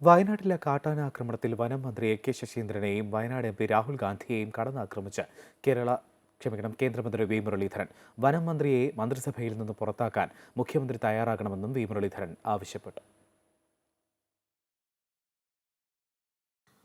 വയനാട്ടിലെ കാട്ടാന ആക്രമണത്തിൽ വനം മന്ത്രി എ.കെ. ശശീന്ദ്രനെയും വയനാട് എം.പി. രാഹുൽ ഗാന്ധിയെയും കടന്നാക്രമിച്ച് കേന്ദ്രമന്ത്രി വി മുരളീധരൻ. വനം മന്ത്രിയെ മന്ത്രിസഭയിൽ നിന്ന് പുറത്താക്കാൻ മുഖ്യമന്ത്രി തയ്യാറാകണമെന്നും വി മുരളീധരൻ ആവശ്യപ്പെട്ടു.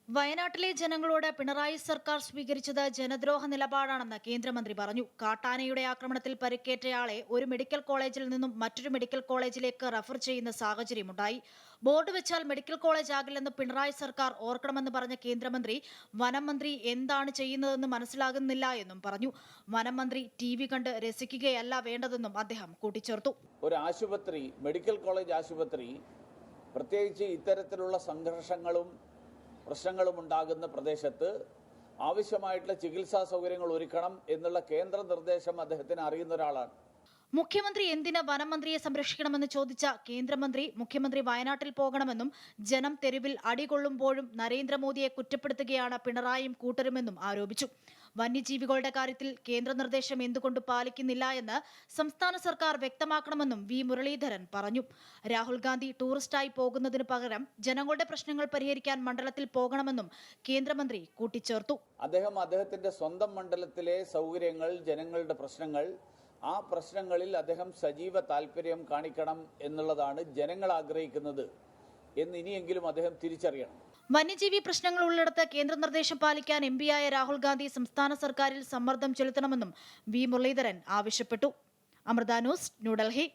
വയനാട്ടിലെ ജനങ്ങളോട് പിണറായി സർക്കാർ സ്വീകരിച്ചത് ജനദ്രോഹ നിലപാടാണെന്ന് കേന്ദ്രമന്ത്രി പറഞ്ഞു. കാട്ടാനയുടെ ആക്രമണത്തിൽ പരിക്കേറ്റയാളെ ഒരു മെഡിക്കൽ കോളേജിൽ നിന്നും മറ്റൊരു മെഡിക്കൽ കോളേജിലേക്ക് റഫർ ചെയ്യുന്ന സാഹചര്യമുണ്ടായി. ബോർഡ് വെച്ചാൽ മെഡിക്കൽ കോളേജ് ആകില്ലെന്ന് പിണറായി സർക്കാർ ഓർക്കണമെന്ന് പറഞ്ഞ കേന്ദ്രമന്ത്രി വനം മന്ത്രി എന്താണ് ചെയ്യുന്നതെന്ന് മനസ്സിലാകുന്നില്ല എന്നും പറഞ്ഞു. വനം മന്ത്രി TV കണ്ട് രസിക്കുകയല്ല വേണ്ടതെന്നും അദ്ദേഹം കൂട്ടിച്ചേർത്തു. ഒരു ആശുപത്രി, മെഡിക്കൽ കോളേജ് ആശുപത്രി, പ്രത്യേകിച്ച് ഇത്തരത്തിലുള്ള സംഘർഷങ്ങളും പ്രശ്നങ്ങളും ഉണ്ടാകുന്ന പ്രദേശത്ത് ആവശ്യമായിട്ടുള്ള ചികിത്സാ സൗകര്യങ്ങൾ ഒരുക്കണം എന്നുള്ള കേന്ദ്ര നിർദ്ദേശം അദ്ദേഹത്തിന് അറിയുന്ന ഒരാളാണ്. മുഖ്യമന്ത്രി എന്തിന് വനം മന്ത്രിയെ സംരക്ഷിക്കണമെന്ന് ചോദിച്ച കേന്ദ്രമന്ത്രി മുഖ്യമന്ത്രി വയനാട്ടിൽ പോകണമെന്നും ജനം തെരുവിൽ അടികൊള്ളുമ്പോഴും നരേന്ദ്രമോദിയെ കുറ്റപ്പെടുത്തുകയാണ് പിണറായിയും കൂട്ടരുമെന്നും ആരോപിച്ചു. വന്യജീവികളുടെ കാര്യത്തിൽ കേന്ദ്ര നിർദ്ദേശം എന്തുകൊണ്ട് പാലിക്കുന്നില്ല എന്ന് സംസ്ഥാന സർക്കാർ വ്യക്തമാക്കണമെന്നും വി മുരളീധരൻ പറഞ്ഞു. രാഹുൽ ഗാന്ധി ടൂറിസ്റ്റായി പോകുന്നതിന് പകരം ജനങ്ങളുടെ പ്രശ്നങ്ങൾ പരിഹരിക്കാൻ മണ്ഡലത്തിൽ പോകണമെന്നും കേന്ദ്രമന്ത്രി കൂട്ടിച്ചേർത്തു. അദ്ദേഹത്തിന്റെ സ്വന്തം മണ്ഡലത്തിലെ സൗകര്യങ്ങൾ, ജനങ്ങളുടെ പ്രശ്നങ്ങൾ, ആ പ്രശ്നങ്ങളിൽ അദ്ദേഹം സജീവ താല്പര്യം കാണിക്കണം എന്നുള്ളതാണ് ജനങ്ങൾ ആഗ്രഹിക്കുന്നത് എന്ന് ഇനിയെങ്കിലും അദ്ദേഹം തിരിച്ചറിയണം. വന്യജീവി പ്രശ്നങ്ങൾ ഉള്ളിടത്ത് കേന്ദ്ര നിർദ്ദേശം പാലിക്കാൻ MP-യായ രാഹുൽ ഗാന്ധി സംസ്ഥാന സർക്കാരിൽ സമ്മർദ്ദം ചെലുത്തണമെന്നും വി മുരളീധരൻ ആവശ്യപ്പെട്ടു. അമൃത ന്യൂസ്, ന്യൂഡൽഹി.